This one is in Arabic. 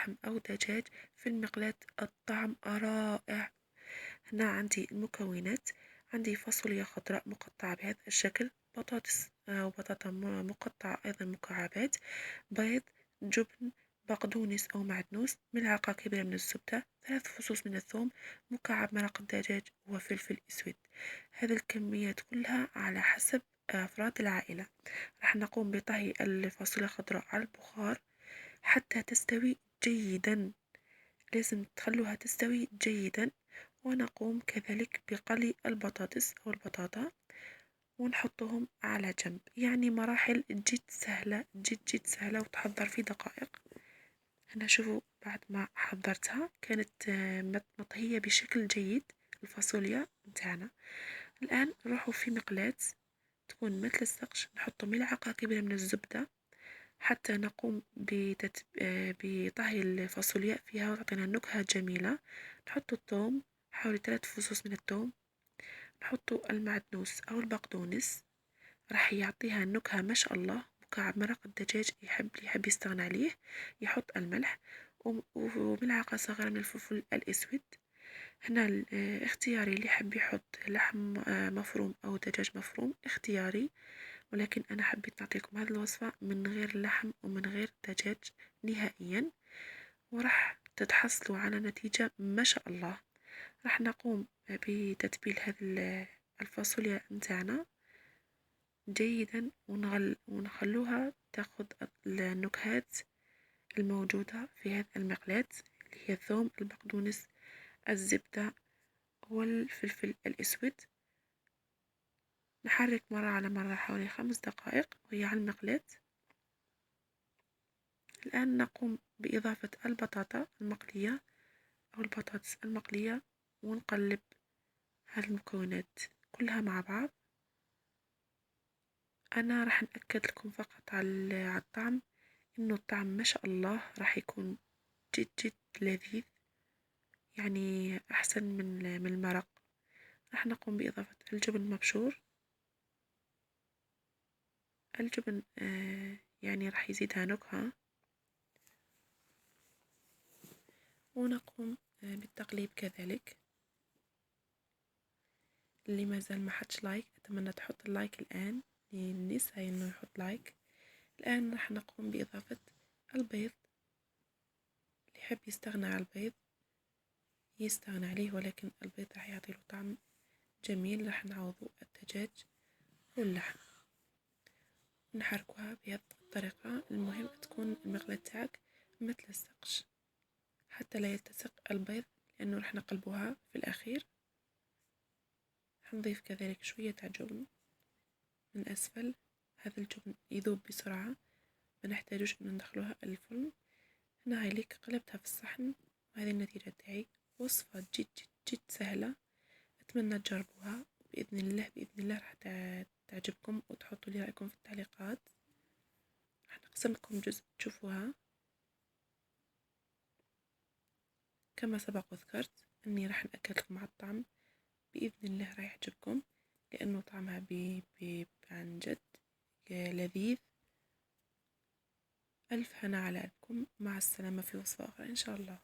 لحم أو دجاج في المقلاة الطعم رائع. هنا عندي المكونات: عندي فاصوليا خضراء مقطعة بهذا الشكل، بطاطس وبطاطا مقطعة أيضا مكعبات، بيض، جبن، بقدونس أو معدنوس، ملعقة كبيرة من الزبدة، 3 فصوص من الثوم، مكعب مرق الدجاج وفلفل أسود. هذه الكميات كلها على حسب أفراد العائلة. راح نقوم بطهي الفاصوليا الخضراء على البخار حتى تستوي جيدا، لازم تخلوها تستوي جيدا. ونقوم كذلك بقلي البطاطس أو البطاطا ونحطهم على جنب. يعني مراحل جد سهلة، جد سهلة وتحضر في دقائق. هنا شوفوا بعد ما حضرتها كانت مطهية بشكل جيد الفاصوليا متاعنا. الآن نروحوا في مقلاة تكون مثل السقش، نحط ملعقة كبيرة من الزبدة حتى نقوم بطهي الفاصولياء فيها وتعطينا نكهة جميلة. نحط الثوم، حوالي 3 فصوص من الثوم، نحط المعدنوس أو البقدونس، راح يعطيها نكهة ما شاء الله. مكعب مرق الدجاج يحب يستغنى عليه، يحط الملح وملعقة صغيرة من الفلفل الأسود. هنا اختياري، اللي يحب يحط لحم مفروم أو دجاج مفروم اختياري، ولكن أنا حبيت نعطيكم هذه الوصفة من غير لحم ومن غير دجاج نهائيا، وراح تتحصلوا على نتيجة ما شاء الله. راح نقوم بتتبيل هذه الفاصوليا متاعنا جيدا ونخلوها تاخذ النكهات الموجودة في هذه المقلاة، اللي هي الثوم، البقدونس، الزبدة والفلفل الأسود. نحرك مرة على مرة حوالي 5 دقائق وهي على المقلاة. الآن نقوم بإضافة البطاطا المقلية أو البطاطس المقلية ونقلب هذه المكونات كلها مع بعض. أنا راح نأكد لكم فقط على الطعم، إنه الطعم ما شاء الله راح يكون جد لذيذ، يعني أحسن من المرق. راح نقوم بإضافة الجبن المبشور. الجبن يعني راح يزيدها نكهة. ونقوم بالتقليب كذلك. اللي ما زال ما حطش لايك أتمنى تحط اللايك الآن، للنساء إنه يحط لايك. الآن راح نقوم بإضافة البيض. اللي يحب يستغنى عن البيض يستغنى عليه، ولكن البيض راح يعطيله طعم جميل. راح نعوضه الدجاج واللحم. نحركوها بهذه الطريقة. المهم تكون المقلاة تاعك مثل السقش حتى لا يلتصق البيض، لأنه راح نقلبوها في الأخير. حنضيف كذلك شوية جبن من أسفل. هذا الجبن يذوب بسرعة، ما نحتاجوش إن ندخلوها الفرن. هنا هيليك قلبتها في الصحن، وهذه النتيجة تاعي. وصفة جد سهلة، أتمنى تجربوها. بإذن الله راح تعجبكم، وتحطوا لي رأيكم في التعليقات. راح نقسم لكم جزء تشوفوها. كما سبق وذكرت أني راح نأكد لكم على الطعم، بإذن الله راح يعجبكم، لأنه طعمها عن جد لذيذ. ألف هنا على قلبكم. مع السلامة في وصفة أخرى إن شاء الله.